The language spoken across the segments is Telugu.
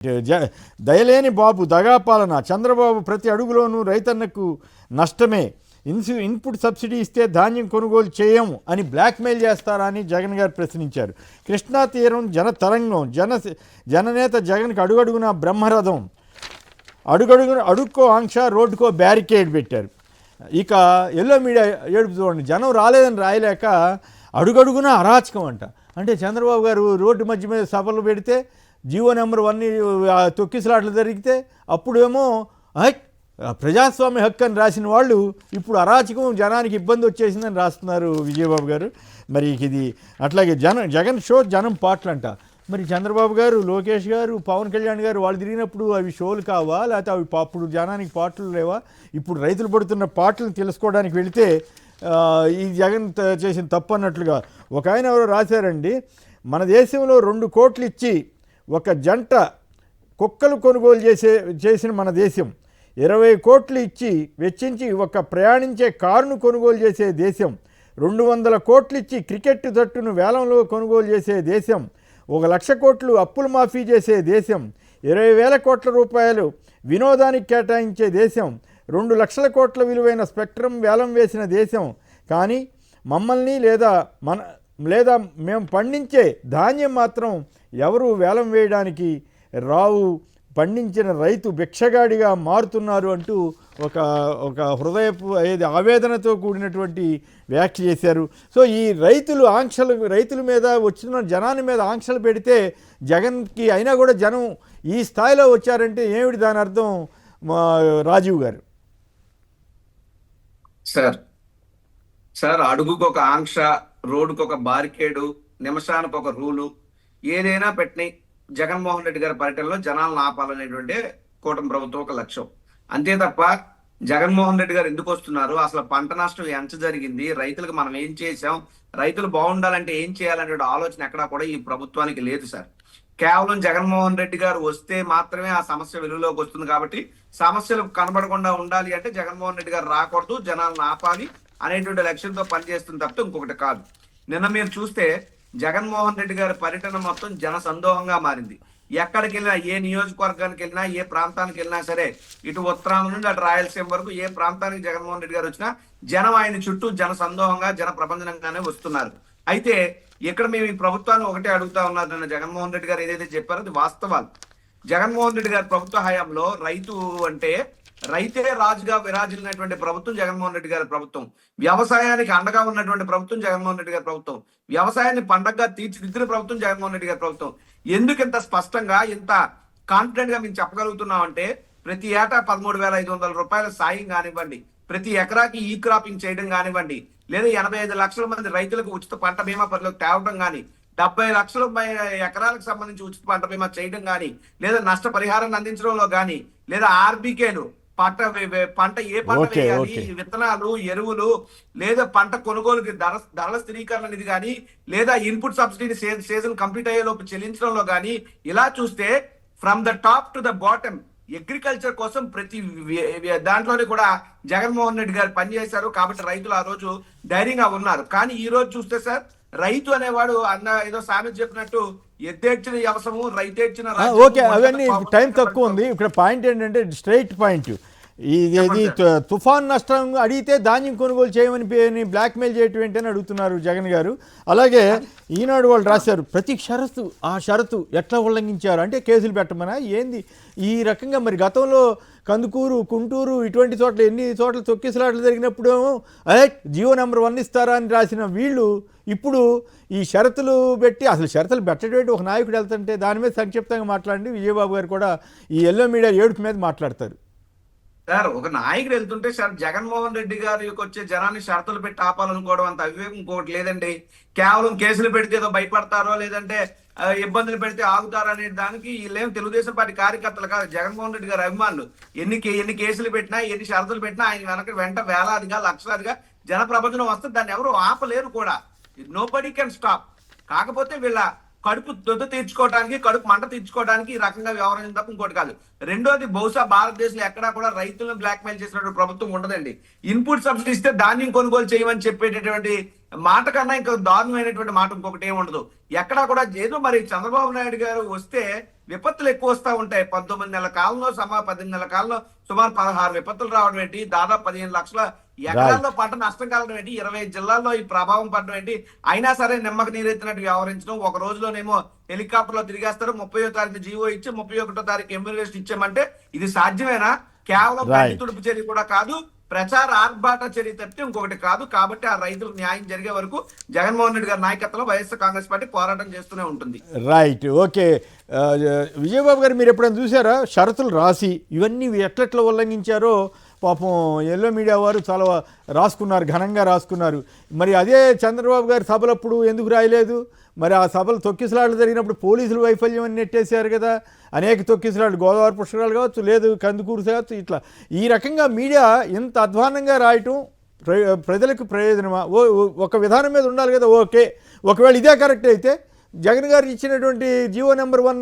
దయలేని బాబు దగా పాలన, చంద్రబాబు ప్రతి అడుగులోనూ రైతన్నకు నష్టమే, ఇన్పుట్ సబ్సిడీ ఇస్తే ధాన్యం కొనుగోలు చేయము అని బ్లాక్మెయిల్ చేస్తారా అని జగన్ గారు ప్రశ్నించారు. కృష్ణా తీరం జన తరంగం, జననేత జగన్కి అడుగడుగున బ్రహ్మరథం, అడుక్కో ఆంక్ష, రోడ్డుకో బ్యారికేడ్ పెట్టారు. ఇక ఎల్లో మీడియా ఏడుపు చూడండి, జనం రాలేదని రాయలేక అడుగడుగున అరాచకం అంట. అంటే చంద్రబాబు గారు రోడ్డు మధ్య మీద సభలు పెడితే, జీవో నెంబర్ 1 తొక్కిసలాట్లు జరిగితే అప్పుడేమో ప్రజాస్వామ్య హక్కు అని రాసిన వాళ్ళు ఇప్పుడు అరాచకం, జనానికి ఇబ్బంది వచ్చేసిందని రాస్తున్నారు విజయబాబు గారు. మరి ఇది అట్లాగే జగన్ షో జనం పాటలు అంట. మరి చంద్రబాబు గారు, లోకేష్ గారు, పవన్ కళ్యాణ్ గారు వాళ్ళు తిరిగినప్పుడు అవి షోలు కావా, లేకపోతే అవి అప్పుడు జనానికి పాటలు లేవా? ఇప్పుడు రైతులు పడుతున్న పాటలను తెలుసుకోవడానికి వెళితే ఈ జగన్ చేసిన తప్పు అన్నట్లుగా ఒక ఆయన ఎవరో రాశారండి, మన దేశంలో 2 కోట్లు ఇచ్చి ఒక జంట కుక్కలు కొనుగోలు చేసిన మన దేశం, 20 కోట్లు ఇచ్చి వెచ్చించి ఒక ప్రయాణించే కారును కొనుగోలు చేసే దేశం, 200 కోట్లు ఇచ్చి క్రికెట్ జట్టును వేలంలో కొనుగోలు చేసే దేశం, 1,00,000 కోట్లు అప్పుల మాఫీ చేసే దేశం, 20,000 కోట్ల రూపాయలు వినోదానికి కేటాయించే దేశం, 2 లక్షల కోట్ల విలువైన స్పెక్ట్రమ్ వేలం వేసిన దేశం. కానీ మమ్మల్ని లేదా మేము పండించే ధాన్యం మాత్రం ఎవరు వేలం వేయడానికి రావు, పండించిన రైతు భిక్షగాడిగా మారుతున్నారు అంటూ ఒక హృదయపు ఆవేదనతో కూడినటువంటి వ్యాఖ్య చేశారు. సో ఈ రైతుల మీద వచ్చిన జనాన్ని మీద ఆంక్షలు పెడితే జగన్కి అయినా కూడా జనం ఈ స్థాయిలో వచ్చారంటే ఏమిటి దాని అర్థం రాజీవ్ గారు? సార్ అడుగుకు ఒక ఆంక్ష, రోడ్డుకు ఒక బారికేడు, నిమిషానికి ఒక రూలు, ఏదైనా పెట్టినాయి జగన్మోహన్ రెడ్డి గారి పర్యటనలో జనాలను ఆపాలనేటువంటి కూటమి ప్రభుత్వం ఒక లక్ష్యం. అంతే తప్ప జగన్మోహన్ రెడ్డి గారు ఎందుకు వస్తున్నారు, అసలు పంట నష్టం ఎంత జరిగింది, రైతులకు మనం ఏం చేసాం, రైతులు బాగుండాలంటే ఏం చేయాలనే ఆలోచన ఎక్కడా కూడా ఈ ప్రభుత్వానికి లేదు సార్. కేవలం జగన్మోహన్ రెడ్డి గారు వస్తే మాత్రమే ఆ సమస్య వెలుగులోకి వస్తుంది. కాబట్టి సమస్యలు కనబడకుండా ఉండాలి అంటే జగన్మోహన్ రెడ్డి గారు రాకూడదు, జనాలను ఆపాలి అనేటువంటి లక్ష్యంతో పనిచేస్తుంది తప్ప ఇంకొకటి కాదు. నిన్న మీరు చూస్తే జగన్మోహన్ రెడ్డి గారి పర్యటన మొత్తం జన సందోహంగా మారింది. ఎక్కడికి వెళ్ళినా, ఏ నియోజకవర్గానికి వెళ్ళినా, ఏ ప్రాంతానికి వెళ్ళినా సరే, ఇటు ఉత్తరాంధ్ర నుండి అటు రాయలసీమ వరకు ఏ ప్రాంతానికి జగన్మోహన్ రెడ్డి గారు వచ్చినా జనం ఆయన చుట్టూ జన సందోహంగా, జన ప్రబంధనంగానే వస్తున్నారు. అయితే ఇక్కడ మేము ఈ ప్రభుత్వాన్ని ఒకటే అడుగుతా ఉన్నారు, నిన్న జగన్మోహన్ రెడ్డి గారు ఏదైతే చెప్పారో అది వాస్తవాలు. జగన్మోహన్ రెడ్డి గారి ప్రభుత్వ హయాంలో రైతు అంటే రైతే రాజుగా విరాజిల్లినటువంటి ప్రభుత్వం జగన్మోహన్ రెడ్డి గారి ప్రభుత్వం. వ్యవసాయానికి అండగా ఉన్నటువంటి ప్రభుత్వం జగన్మోహన్ రెడ్డి గారి ప్రభుత్వం. వ్యవసాయాన్ని పండగగా తీర్చిదిద్దిన ప్రభుత్వం జగన్మోహన్ రెడ్డి గారి ప్రభుత్వం. ఎందుకు ఇంత స్పష్టంగా, ఇంత కాన్ఫిడెంట్ గా మేము చెప్పగలుగుతున్నాం అంటే, ప్రతి ఏటా 13,500 రూపాయల సాయం కానివ్వండి, ప్రతి ఎకరాకి ఈ క్రాపింగ్ చేయడం కానివ్వండి, లేదా 85 లక్షల మంది రైతులకు ఉచిత పంట బీమా పరిలోకి తేవడం కానీ, 70 లక్షల ఎకరాలకు సంబంధించి ఉచిత పంట బీమా చేయడం కానీ, లేదా నష్టపరిహారాన్ని అందించడంలో కానీ, లేదా ఆర్బీకేలు పంట ఏ పంట వేయాలి, విత్తనాలు, ఎరువులు, లేదా పంట కొనుగోలుకి ధరల స్థిరీకరణ నిధి కానీ, లేదా ఇన్పుట్ సబ్సిడీ సీజన్ కంప్లీట్ అయ్యే లోపు చెల్లించడంలో కానీ, ఇలా చూస్తే from the top to the bottom agriculture కోసం ప్రతి దాంట్లోనే కూడా జగన్మోహన్ రెడ్డి గారు పనిచేశారు. కాబట్టి రైతులు ఆ రోజు ధైర్యంగా ఉన్నారు. కానీ ఈ రోజు చూస్తే సార్, రైతు అనేవాడు ఏదో సామెత చెప్పినట్టు ఎద్దేడ్చిన వ్యవసాయము, రైతేడ్చిన. ఓకే, అవన్నీ టైం తక్కువ ఉంది. ఇక్కడ పాయింట్ ఏంటంటే స్ట్రైట్ పాయింట్, ఇది తుఫాన్ నష్టం అడిగితే ధాన్యం కొనుగోలు చేయమని బ్లాక్మెయిల్ చేయటం ఏంటని అడుగుతున్నారు జగన్ గారు. అలాగే ఈనాడు వాళ్ళు రాశారు, ప్రతి షరతు ఆ షరతు ఎట్లా ఉల్లంఘించారు అంటే కేసులు పెట్టమనా ఏంది ఈ రకంగా. మరి గతంలో కందుకూరు, గుంటూరు ఇటువంటి చోట్ల ఎన్ని చోట్ల తొక్కిసలాట్లు జరిగినప్పుడేమో జీవో నెంబర్ 1 ఇస్తారా అని రాసిన వీళ్ళు ఇప్పుడు ఈ షరతులు పెట్టి, అసలు షరతులు పెట్టేటువంటి ఒక నాయకుడు వెళ్తుంటే దాని మీద సంక్షిప్తంగా మాట్లాడండి. విజయబాబు గారు కూడా ఈ ఎల్లో మీడియా ఏడుపు మీద మాట్లాడతారు. సార్, ఒక నాయకుడు వెళ్తుంటే సార్, జగన్మోహన్ రెడ్డి గారి వచ్చే జనాన్ని షరతులు పెట్టి ఆపాలనుకోవడం అంత అవివేకం ఇంకోటి లేదండి. కేవలం కేసులు పెడితే ఏదో భయపడతారో, లేదంటే ఇబ్బందులు పెడితే ఆగుతారో అనే దానికి వీళ్ళేం తెలుగుదేశం పార్టీ కార్యకర్తలు కాదు, జగన్మోహన్ రెడ్డి గారి అభిమానులు. ఎన్ని కేసులు పెట్టినా, ఎన్ని షరతులు పెట్టినా ఆయన వెంట వేలాదిగా, లక్షలాదిగా జన ప్రబంధనం వస్తే దాన్ని ఎవరు ఆపలేరు కూడా. Nobody can stop. కాకపోతే వీళ్ళ కడుపు దొద్ద తీర్చుకోవడానికి, కడుపు మంట తీర్చుకోవడానికి ఈ రకంగా వ్యవహరించడం తప్ప ఇంకోటి కాదు. రెండోది, బహుశా భారతదేశంలో ఎక్కడా కూడా రైతులను బ్లాక్ మెయిల్ చేసినటువంటి ప్రభుత్వం ఉండదండి. ఇన్పుట్ సబ్సిడీ ఇస్తే ధాన్యం కొనుగోలు చేయమని చెప్పేటటువంటి మాట కన్నా ఇంకా దారుణమైనటువంటి మాట ఇంకొకటి ఏమి ఉండదు. ఎక్కడా కూడా ఏదో మరి చంద్రబాబు నాయుడు గారు వస్తే విపత్తులు ఎక్కువ వస్తూ ఉంటాయి. 19 నెలల కాలంలో 18 నెలల కాలంలో సుమారు 16 విపత్తులు రావడం ఏంటి, దాదాపు 15 లక్షల ఎకరాల్లో పంట నష్టం కలగడం ఏంటి, 20 జిల్లాల్లో ఈ ప్రభావం పడడం ఏంటి, అయినా సరే నిమ్మకు నీరెత్తినట్టు వ్యవహరించడం. ఒక రోజులోనేమో హెలికాప్టర్లో తిరిగేస్తారు, 30వ తారీఖు జీవో ఇచ్చి 31వ తారీఖు ఎమ్మెల్యేస్ట్ ఇచ్చామంటే ఇది సాధ్యమేనా? కేవలం కంటి తుడుపు చర్య కూడా కాదు, ప్రచార ఆర్భాట చర్య తప్పితే ఇంకొకటి కాదు. కాబట్టి ఆ రైతులకు న్యాయం జరిగే వరకు జగన్మోహన్ రెడ్డి గారి నాయకత్వంలో వైఎస్ఆర్ కాంగ్రెస్ పార్టీ పోరాటం చేస్తూనే ఉంటుంది. Right, okay. విజయబాబు గారు, మీరు ఎప్పుడైనా చూసారా షరతులు రాసి ఇవన్నీ ఎట్లెట్లా ఉల్లంఘించారో? పాపం ఎల్లో మీడియా వారు చాలా రాసుకున్నారు, ఘనంగా రాసుకున్నారు. మరి అదే చంద్రబాబు గారి సభలప్పుడు ఎందుకు రాయలేదు? మరి ఆ సభలు తొక్కిసలాట్లు జరిగినప్పుడు పోలీసులు వైఫల్యం అని నెట్టేశారు కదా. అనేక తొక్కిసలాట్లు, గోదావరి పుష్కరాలు కావచ్చు, లేదు కందుకూరు కావచ్చు, ఇట్లా ఈ రకంగా మీడియా ఇంత అధ్వానంగా రాయటం ప్రజలకు ప్రయోజనమా? ఒక విధానం మీద ఉండాలి కదా. ఓకే, ఒకవేళ ఇదే కరెక్ట్ అయితే జగన్ గారు ఇచ్చినటువంటి జీవో నెంబర్ 1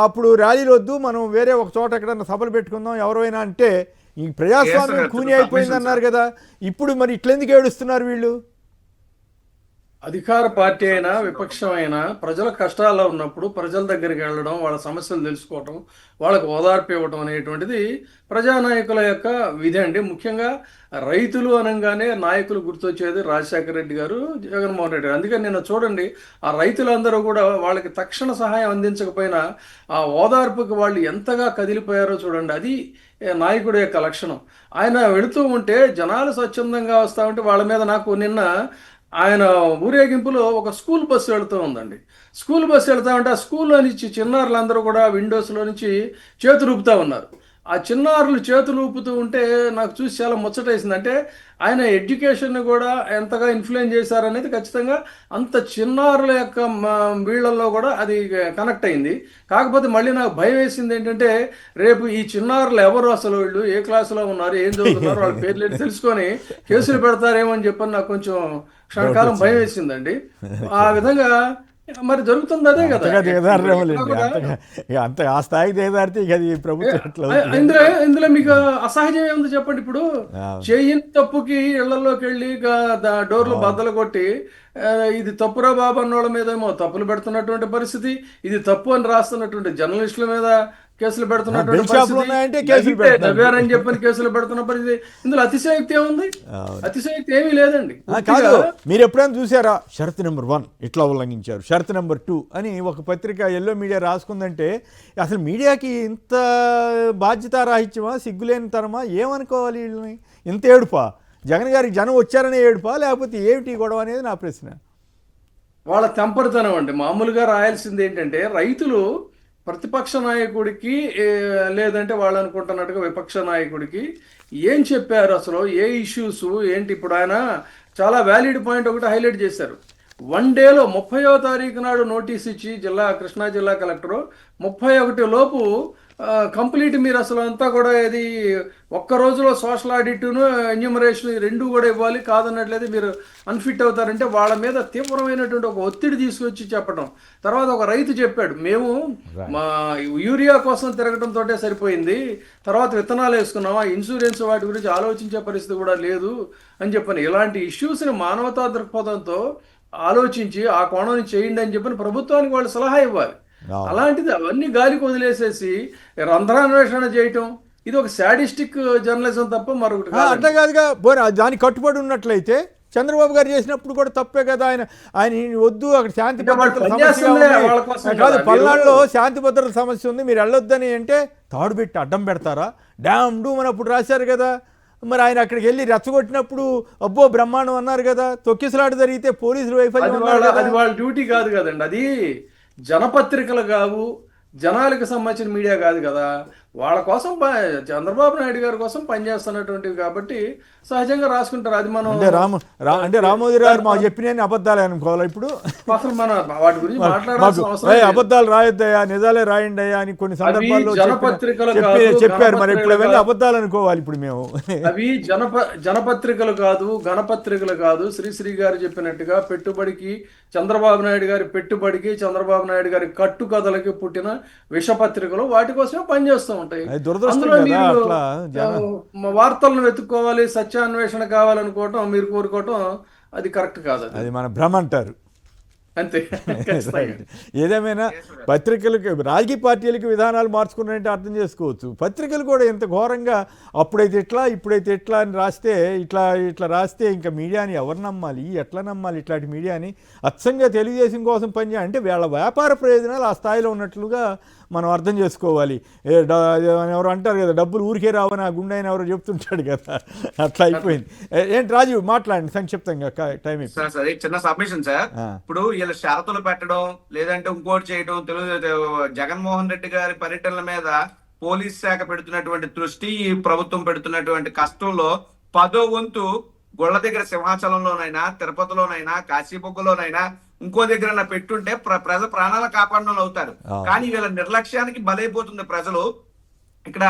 అప్పుడు ర్యాలీలు వద్దు, మనం వేరే ఒక చోట ఎక్కడన్నా సభలు పెట్టుకుందాం ఎవరైనా అంటే, ఈ ప్రజాస్వామ్యం కూని అయిపోయింది అన్నారు కదా. ఇప్పుడు మరి ఇట్లెందుకు ఏడుస్తున్నారు వీళ్ళు? అధికార పార్టీ అయినా విపక్షం అయినా ప్రజల కష్టాల్లో ఉన్నప్పుడు ప్రజల దగ్గరికి వెళ్ళడం, వాళ్ళ సమస్యలు తెలుసుకోవటం, వాళ్ళకు ఓదార్పు ఇవ్వటం అనేటువంటిది ప్రజానాయకుల యొక్క విధి అండి. ముఖ్యంగా రైతులు అనగానే నాయకులు గుర్తొచ్చేది రాజశేఖర రెడ్డి గారు, జగన్మోహన్ రెడ్డి గారు. అందుకని నిన్న చూడండి, ఆ రైతులందరూ కూడా వాళ్ళకి తక్షణ సహాయం అందించకపోయినా ఆ ఓదార్పుకి వాళ్ళు ఎంతగా కదిలిపోయారో చూడండి. అది నాయకుడి యొక్క లక్షణం. ఆయన వెళుతూ ఉంటే జనాలు స్వచ్ఛందంగా వస్తూ ఉంటే వాళ్ళ మీద నాకు నిన్న ఆయన ఊరేగింపులో ఒక స్కూల్ బస్సు వెళుతూ ఉందండి. స్కూల్ బస్సు వెళ్తా ఉంటే ఆ స్కూల్లో నుంచి చిన్నారులందరూ కూడా విండోస్లో నుంచి చేతులు ఊపుతూ ఉన్నారు. ఆ చిన్నారులు చేతులు ఊపుతూ ఉంటే నాకు చూసి చాలా ముచ్చటేసింది. అంటే ఆయన ఎడ్యుకేషన్ కూడా ఎంతగా ఇన్ఫ్లుయెన్స్ చేశారనేది ఖచ్చితంగా అంత చిన్నారుల యొక్క వీళ్ళల్లో కూడా అది కనెక్ట్ అయింది. కాకపోతే మళ్ళీ నాకు భయం వేసింది ఏంటంటే, రేపు ఈ చిన్నారులు ఎవరు, అసలు వీళ్ళు ఏ క్లాసులో ఉన్నారు, ఏం చదువుతున్నారు, వాళ్ళ పేర్లు ఏంటి తెలుసుకొని కేసులు పెడతారేమో అని చెప్పని నాకు కొంచెం క్షణకాలం భయం వేసిందండి. ఆ విధంగా మరి జరుగుతుంది అదే కదా. అంత ఆ స్థాయికి దిగదారితే ఇక అది ప్రభుత్వం ఇందులో మీకు అసహజం ఏముంది చెప్పండి? ఇప్పుడు చేయని తప్పుకి ఇళ్లలోకి వెళ్ళి డోర్లు బద్దలు కొట్టి ఇది తప్పురా బాబు అన్నోళ్ళ మీద ఏమో తప్పులు పెడుతున్నటువంటి పరిస్థితి, ఇది తప్పు అని రాస్తున్నటువంటి జర్నలిస్టుల మీద కేసులు పెడుతున్నటువంటి అని చెప్పని కేసులు పెడుతున్న పరిస్థితి. ఇందులో అతిశయోక్తి ఏముంది? అతిశయోక్తి ఏమీ లేదండి. కాదు, మీరు ఎప్పుడైనా చూసారా షరతు నెంబర్ 1 ఇట్లా ఉల్లంఘించారు, షరతు నెంబర్ 2 అని ఒక పత్రిక ఎల్లో మీడియా రాసుకుందంటే అసలు మీడియాకి ఇంత బాధ్యతారాహిత్యమా, సిగ్గులేని తరమా? ఏమనుకోవాలి వీళ్ళని? ఇంత ఏడుపా? జగన్ గారికి జనం వచ్చారనే ఏడుపా, లేకపోతే ఏమిటి గొడవ అనేది నా ప్రశ్న. వాళ్ళ తెంపరితనం అండి. మామూలుగా రాయాల్సింది ఏంటంటే, రైతులు ప్రతిపక్ష నాయకుడికి లేదంటే వాళ్ళు అనుకుంటున్నట్టుగా విపక్ష నాయకుడికి ఏం చెప్పారు, అసలు ఏ ఇష్యూస్ ఏంటి? ఇప్పుడు ఆయన చాలా వ్యాలిడ్ పాయింట్ ఒకటి హైలైట్ చేశారు. 1 డేలో 30వ తారీఖు నాడు నోటీస్ ఇచ్చి కృష్ణా జిల్లా కలెక్టరు 31 లోపు కంప్లీట్ మీరు అసలు అంతా కూడా ఇది ఒక్క రోజులో సోషల్ ఆడిట్ను ఎన్యూమరేషన్ రెండు కూడా ఇవ్వాలి, కాదన్నట్లయితే మీరు అన్ఫిట్ అవుతారంటే వాళ్ళ మీద తీవ్రమైనటువంటి ఒక ఒత్తిడి తీసుకొచ్చి చెప్పడం. తర్వాత ఒక రైతు చెప్పాడు, మేము మా యూరియా కోసం తిరగడంతో సరిపోయింది, తర్వాత విత్తనాలు వేసుకున్నామా, ఇన్సూరెన్స్ వాటి గురించి ఆలోచించే పరిస్థితి కూడా లేదు అని చెప్పని. ఇలాంటి ఇష్యూస్ని మానవతా దృక్పథంతో ఆలోచించి ఆ కోణం చేయండి అని చెప్పని ప్రభుత్వానికి వాళ్ళు సలహా ఇవ్వాలి. అలాంటిది అవన్నీ గాలికి వదిలేసేసి రంధ్రాన్వేషణ చేయటం, ఇది ఒక శాడిస్టిక్ జర్నలిజం తప్ప మరొకటి అట్లా కాదుగా. దానికి కట్టుబడి ఉన్నట్లయితే చంద్రబాబు గారు చేసినప్పుడు కూడా తప్పే కదా. ఆయన వద్దు, అక్కడ శాంతి భద్రతల సమస్య కాదు, పల్నాడులో శాంతి భద్రతల సమస్య ఉంది, మీరు వెళ్ళొద్దని అంటే తాడు పెట్టి అడ్డం పెడతారా? డ్యామ్ డూమ్ అని అప్పుడు రాశారు కదా. మరి ఆయన అక్కడికి వెళ్ళి రెచ్చగొట్టినప్పుడు అబ్బో బ్రహ్మాండం అన్నారు కదా. తొక్కిసలాట జరిగితే పోలీసులు వైఫల్యం, అది వాళ్ళ డ్యూటీ కాదు కదండి. అది జనపత్రికలు కావు, జనాలకు సంబంధించిన మీడియా కాదు కదా. వాళ్ళ కోసం చంద్రబాబు నాయుడు గారి కోసం పనిచేస్తున్నటువంటివి కాబట్టి సహజంగా రాసుకుంటారు. అది మనం అంటే రామోజీ గారు మాకు చెప్పిన అబద్ధాలే అనుకోవాలి ఇప్పుడు. అసలు మన వాటి గురించి మాకు మాట్లాడాల్సిన అవసరం లేదు. అబద్ధాలు రాయొద్దయా, నిజాలే రాయండి అయ్యా అని కొన్ని సందర్భాల్లో జనపత్రికలు కాదు, చెప్పారు. మరి ఇప్పుడు అవన్నీ గణపత్రికలు అబద్ధాలు అనుకోవాలి ఇప్పుడు మేము. అవి జనపత్రికలు కాదు, గణపత్రికలు కాదు. శ్రీశ్రీ గారు చెప్పినట్టుగా పెట్టుబడికి, చంద్రబాబు నాయుడు గారి పెట్టుబడికి, చంద్రబాబు నాయుడు గారి కట్టుకథలకి పుట్టిన విషపత్రికలు వాటి కోసమే పనిచేస్తూ ఉంటాయి. అది దురదృష్టం అందులో కదా మీరు అట్లా జనం. వార్తలను వెతుక్కోవాలి, సత్యాన్వేషణ కావాలనుకోవటం, మీరు కోరుకోవటం అది కరెక్ట్ కాదు. అది మన భ్రమ అంటారు. అంతే. ఖచ్చితంగా. ఏదేమైనా పత్రికలకు, రాజకీయ పార్టీలకి విధానాలు మార్చుకున్నారంటే అర్థం చేసుకోవచ్చు. పత్రికలు కూడా ఇంత ఘోరంగా అప్పుడైతే ఎట్లా ఇప్పుడైతే ఎట్లా అని రాస్తే, ఇట్లా రాస్తే ఇంకా మీడియాని ఎవరు నమ్మాలి, ఎట్లా నమ్మాలి? ఇట్లాంటి మీడియాని అచ్చంగా తెలుగుదేశం కోసం పనిచేయాలి అంటే వీళ్ళ వ్యాపార ప్రయోజనాలు ఆ స్థాయిలో ఉన్నట్లుగా మనం అర్థం చేసుకోవాలి. ఎవరు అంటారు కదా, డబ్బులు ఊరికే రావని ఆ గుండె ఆయన ఎవరో చెప్తుంటాడు కదా, అట్లా అయిపోయింది. ఏంటి రాజు మాట్లాడండి సంక్షిప్తంగా, టైం అయిపోయింది. సార్ చిన్న సబ్మిషన్ సార్. ఇప్పుడు వీళ్ళ షరతులు పెట్టడం లేదంటే ఇంకోటి చేయడం, జగన్మోహన్ రెడ్డి గారి పర్యటనల మీద పోలీస్ శాఖ పెడుతున్నటువంటి దృష్టి, ఈ ప్రభుత్వం పెడుతున్నటువంటి కష్టంలో 10వ వంతు గొళ్ళ దగ్గర సింహాచలంలోనైనా, తిరుపతిలోనైనా, కాశీబొగ్గలోనైనా ఇంకో దగ్గర పెట్టుంటే ప్రజల ప్రాణాలు కాపాడడం అవుతారు. కానీ వీళ్ళ నిర్లక్ష్యానికి బలైపోతుంది ప్రజలు. ఇక్కడ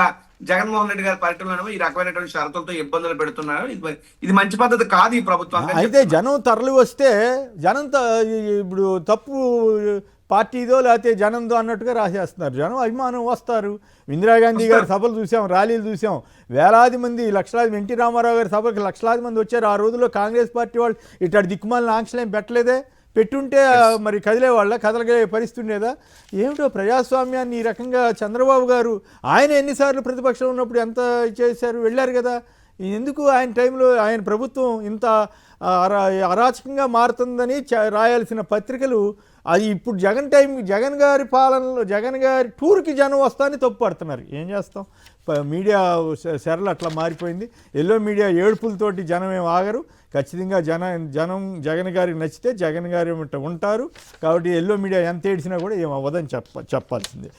జగన్మోహన్ రెడ్డి గారి పర్యటనలో ఈ రకమైనటువంటి షరతులతో ఇబ్బందులు పెడుతున్నారు. ఇది మంచి పద్ధతి కాదు ఈ ప్రభుత్వం. అయితే జనం తరలి వస్తే ఇప్పుడు తప్పు పార్టీదో లేకపోతే జనందో అన్నట్టుగా రాసేస్తున్నారు. జనం అభిమానం వస్తారు. ఇందిరాగాంధీ గారి సభలు చూసాం, ర్యాలీలు చూసాం, వేలాది మంది, లక్షలాది. ఎన్టీ రామారావు గారి సభకి లక్షలాది మంది వచ్చారు. ఆ రోజుల్లో కాంగ్రెస్ పార్టీ వాళ్ళు ఇట్లాంటి దిక్కుమాలిన ఆంక్షలు ఏం పెట్టలేదే. పెట్టుంటే మరి కదలగే పరిస్థితి ఉండేదా? ఏమిటో ప్రజాస్వామ్యాన్ని ఈ రకంగా చంద్రబాబు గారు, ఆయన ఎన్నిసార్లు ప్రతిపక్షంలో ఉన్నప్పుడు ఎంత చేశారు, వెళ్ళారు కదా. ఎందుకు ఆయన టైంలో ఆయన ప్రభుత్వం ఇంత అరాచకంగా మారుతుందని రాయాల్సిన పత్రికలు అది ఇప్పుడు జగన్ గారి పాలనలో, జగన్ గారి టూర్కి జనం వస్తాని తప్పు పడుతున్నారు. ఏం చేస్తాం, మీడియా శరలు అట్లా మారిపోయింది. ఎల్లో మీడియా ఏడుపులతోటి జనం ఏం ఆగరు. ఖచ్చితంగా జనం జగన్ గారికి నచ్చితే జగన్ గారు ఉంటారు. కాబట్టి ఎల్లో మీడియా ఎంత ఏడిచినా కూడా ఏం అవ్వదని చెప్పాల్సిందే.